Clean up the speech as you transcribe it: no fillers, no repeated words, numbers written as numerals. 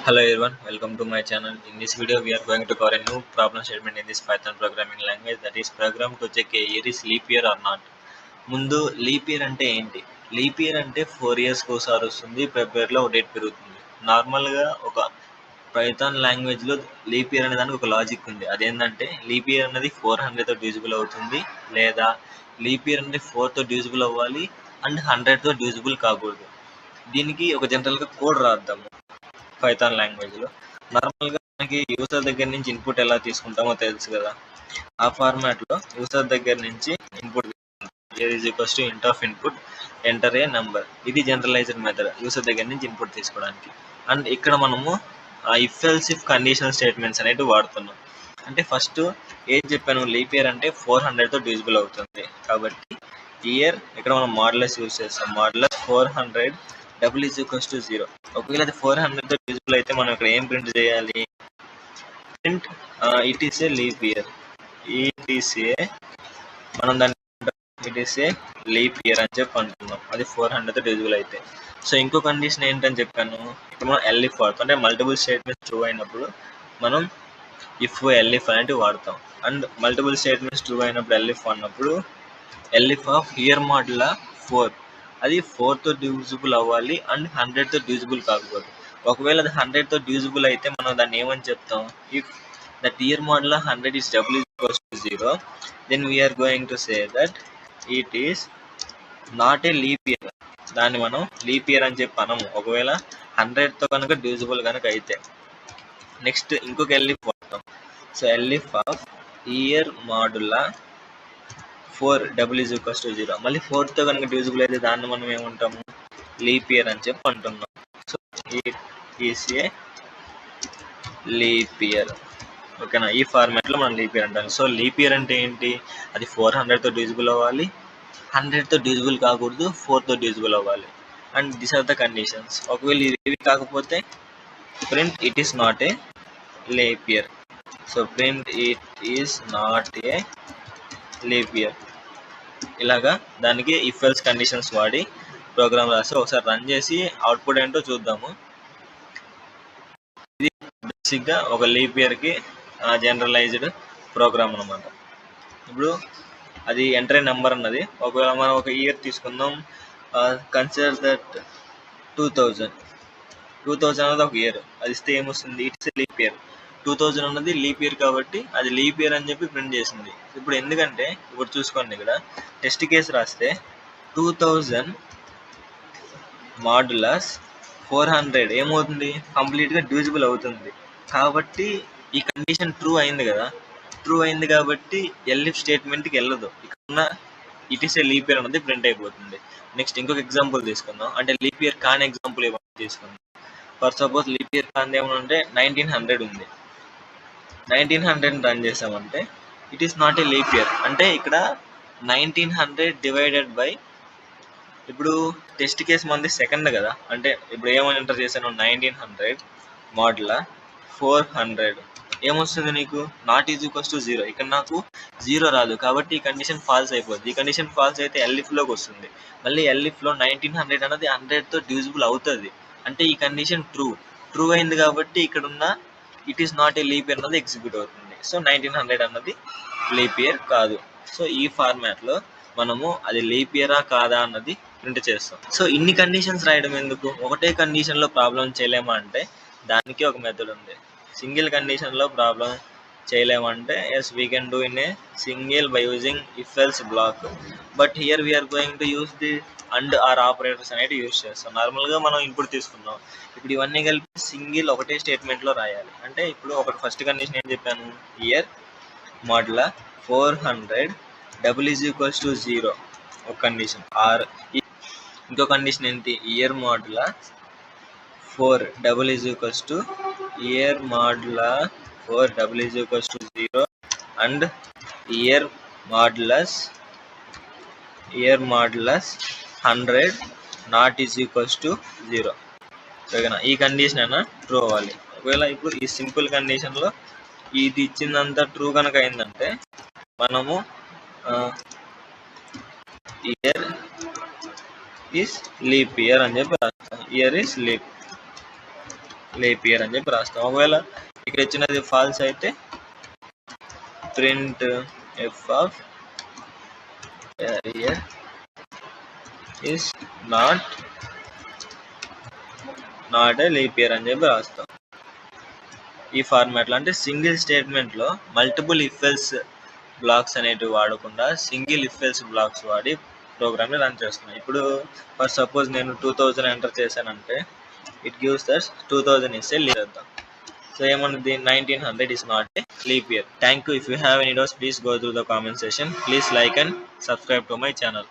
Hello everyone, welcome to my channel. In this video, we are going to cover a new problem statement in this Python programming language, that is program to check a year is leap year or not. ముందు leap year అంటే ఏంటి? Leap year అంటే 4 ఇయర్స్కి ఒకసారి వస్తుంది, ఫెబ్రవరిలో ఒక date పెరుగుతుంది. నార్మల్గా ఒక పైథాన్ లాంగ్వేజ్లో లీప్ ఇయర్ అనే దానికి ఒక లాజిక్ ఉంది. అదేంటంటే లీప్ ఇయర్ అనేది 400తో డివిజిబుల్ అవుతుంది, లేదా లీప్ ఇయర్ అంటే 4తో డివిజిబుల్ అవ్వాలి అండ్ 100తో డివిజిబుల్ కాకూడదు. దీనికి ఒక జనరల్గా కోడ్ రాద్దాము పైథాన్ లాంగ్వేజ్లో. నార్మల్గా మనకి యూజర్ దగ్గర నుంచి ఇన్పుట్ ఎలా తీసుకుంటామో తెలుసు కదా. ఆ ఫార్మాట్లో యూజర్ దగ్గర నుంచి input int of input enter a number. ఇది జనరలైజ్డ్ మెథడ్ యూజర్ దగ్గర నుంచి ఇన్పుట్ తీసుకోవడానికి. అండ్ ఇక్కడ మనము if else if conditional statements అనేవి వాడుతున్నాం. అంటే ఫస్ట్ ఏం చెప్పాను, లీప్ ఇయర్ అంటే 400తో డివిజిబుల్ అవుతుంది కాబట్టి ఇయర్ ఇక్కడ మనం మాడ్యులస్ యూజ్ చేస్తాం. Modulus 400 double is equals to 0. ఒకవేళ అది 400తో డివిజిబుల్ అయితే మనం ఇక్కడ ఏం ప్రింట్ చేయాలి? Print it is a leap year. మనం దాన్ని it is a leap year అని చెప్పి అంటున్నాం, అది 400తో డివిజిబుల్ అయితే. సో ఇంకో కండిషన్ ఏంటని చెప్పాను, ఇప్పుడు మనం ఎల్ఇఫ్ వాడతాం. అంటే మల్టిపుల్ స్టేట్మెంట్స్ ట్రూ అయినప్పుడు మనం ఇఫ్ ఎల్ఇఫ్ అనేటివి వాడతాం. అండ్ మల్టిపుల్ స్టేట్మెంట్స్ ట్రూ అయినప్పుడు ఎల్ఇఫ్ అన్నప్పుడు ఎల్ఇఫ్ ఆఫ్ ఇయర్ మాడ్యులా 4, అది 4తో డివిజిబుల్ అవ్వాలి అండ్ 100తో డివిజిబుల్ కాకూడదు. ఒకవేళ అది 100తో డివిజిబుల్ అయితే మనం దాన్ని ఏమని చెప్తాం? If that year modulo 100 is double is equals to 0, then we are going to say that it is not a leap year. దాన్ని మనం లీప్ ఇయర్ అని చెప్పి అనము ఒకవేళ 100తో కనుక డివిజిబుల్ కనుక అయితే. నెక్స్ట్ ఇంకొక ఎల్ఇఫ్ వాడతాం. So elif of year modulo 4 double is equals to 0, మళ్ళీ 4తో కనుక డివిజిబుల్ అయితే దాన్ని మనం ఏమంటాము? లీప్ ఇయర్ అని చెప్పి అంటున్నాం. So it is a leap year. ఓకేనా, ఈ ఫార్మాట్లో మనం లీప్ ఇయర్ అంటాం. సో లీప్ ఇయర్ అంటే ఏంటి? అది 400తో డివిజిబుల్ అవ్వాలి, 100తో డివిజిబుల్ కాకూడదు, 4తో డివిజిబుల్ అవ్వాలి. And this are the conditions. ఒకవేళ ఇవి కాకపోతే print it is not a leap year. So print it is not a leap year. ఇలాగా దానికి ఇఫ్ ఎల్స్ కండిషన్స్ వాడి ప్రోగ్రామ్ రాసి ఒకసారి రన్ చేసి అవుట్పుట్ ఏంటో చూద్దాము. ఇది బేసిక్గా ఒక లీప్ ఇయర్కి జనరలైజ్డ్ ప్రోగ్రామ్ అనమాట. ఇప్పుడు అది ఎంటర్ నెంబర్ అన్నది, ఒకవేళ మనం ఒక ఇయర్ తీసుకుందాం, కన్సిడర్ దట్ 2000 అన్నది ఒక ఇయర్. అది ఇస్తే ఏమొస్తుంది? It's leap year. 2000 అన్నది లీప్ ఇయర్ కాబట్టి అది లీప్ ఇయర్ అని చెప్పి ప్రింట్ చేసింది. ఇప్పుడు ఎందుకంటే ఇప్పుడు చూసుకోండి, ఇక్కడ టెస్ట్ కేసు రాస్తే 2000 మాడ్యులస్ 400 ఏమవుతుంది? కంప్లీట్గా డివిజిబుల్ అవుతుంది. కాబట్టి ఈ కండిషన్ ట్రూ అయింది కదా. ట్రూ అయింది కాబట్టి ఎల్ఇఫ్ స్టేట్మెంట్కి వెళ్ళదు. ఇక్కడ it is a leap year అన్నది ప్రింట్ అయిపోతుంది. నెక్స్ట్ ఇంకొక ఎగ్జాంపుల్ తీసుకుందాం. అంటే లీప్ ఇయర్ కాని ఎగ్జాంపుల్ ఏమైనా తీసుకుందాం. ఫర్ సపోజ్ లీప్ ఇయర్ కాని ఏమన్నా 1900 ఉంది. 1900 రన్ చేసామంటే it is not a leap year. అంటే ఇక్కడ 1900 డివైడెడ్ బై, ఇప్పుడు టెస్ట్ కేసు మంది సెకండ్ కదా. అంటే ఇప్పుడు ఏమని ఎంటర్ చేశాను? 1900 మాడ్యులా 400 ఏమొస్తుంది నీకు? Not is equals to 0. ఇక్కడ నాకు 0 రాదు కాబట్టి ఈ కండిషన్ ఫాల్స్ అయిపోద్ది. ఈ కండిషన్ ఫాల్స్ అయితే ఎల్ఇఫ్లోకి వస్తుంది. మళ్ళీ ఎల్ఇఫ్లో 1900 అనేది 100తో డివిజిబుల్ అవుతుంది. అంటే ఈ కండిషన్ ట్రూ అయింది కాబట్టి ఇక్కడ ఉన్న it is not a leap year అన్నది ఎగ్జిక్యూట్ అవుతుంది. సో 1900 అన్నది లీప్ ఇయర్ కాదు. సో ఈ ఫార్మాట్లో మనము అది లీప్ ఇయరా కాదా అన్నది ప్రింట్ చేస్తాం. సో ఇన్ని కండిషన్స్ రాయడం ఎందుకు? ఒకటే కండిషన్లో ప్రాబ్లం చేయలేమా అంటే దానికి ఒక మెథడ్ ఉంది. సింగిల్ కండిషన్లో ప్రాబ్లం చేయలేమంటే yes we can do in a single by using if else block. But here we are going to use the and or operators అనేది యూజ్ చేస్తాం. నార్మల్గా మనం ఇన్పుట్ తీసుకున్నాం. ఇప్పుడు ఇవన్నీ కలిపి సింగిల్ ఒకటే స్టేట్మెంట్లో రాయాలి. అంటే ఇప్పుడు ఒకటి ఫస్ట్ కండిషన్ ఏం చెప్పాను? Year modulo 400 double is equals to 0 ఒక కండిషన్. ఆర్ ఇంకో కండిషన్ ఏంటి? Year modulo 4 double is equals to year modulo 4 double is equals to 0 and year modulus 100 not is equals to 0. ఓకేనా, ఈ కండిషన్ అయినా true అవ్వాలి. ఒకవేళ ఇప్పుడు ఈ సింపుల్ కండిషన్లో ఇది ఇచ్చిందంతా ట్రూ కనుక అయిందంటే మనము ఇయర్ ఈస్ లీప్ ఇయర్ అని చెప్పి రాస్తాం. Year is leap. Leap year అని చెప్పి రాస్తాం. ఒకవేళ ఇక్కడ ఇచ్చినది ఫాల్స్ అయితే printf of year is not a leap year అని చెప్పి రాస్తాం. ఈ ఫార్మాట్లో అంటే సింగిల్ స్టేట్మెంట్లో మల్టిపుల్ ఇఫ్ ఎల్స్ బ్లాక్స్ అనేటివి వాడకుండా సింగిల్ ఇఫ్ ఎల్స్ బ్లాక్స్ వాడి ప్రోగ్రామ్ని రన్ చేస్తున్నాను. ఇప్పుడు ఫర్ సపోజ్ నేను 2000 ఎంటర్ చేశానంటే ఇట్ గివ్స్ దట్ 2000 ఇస్తే లీప్ చేద్దాం. సో ఏమన్నది 1900 is not a leap year. Thank you. If you have any doubts, please go through the comment section. Please like and subscribe to my channel.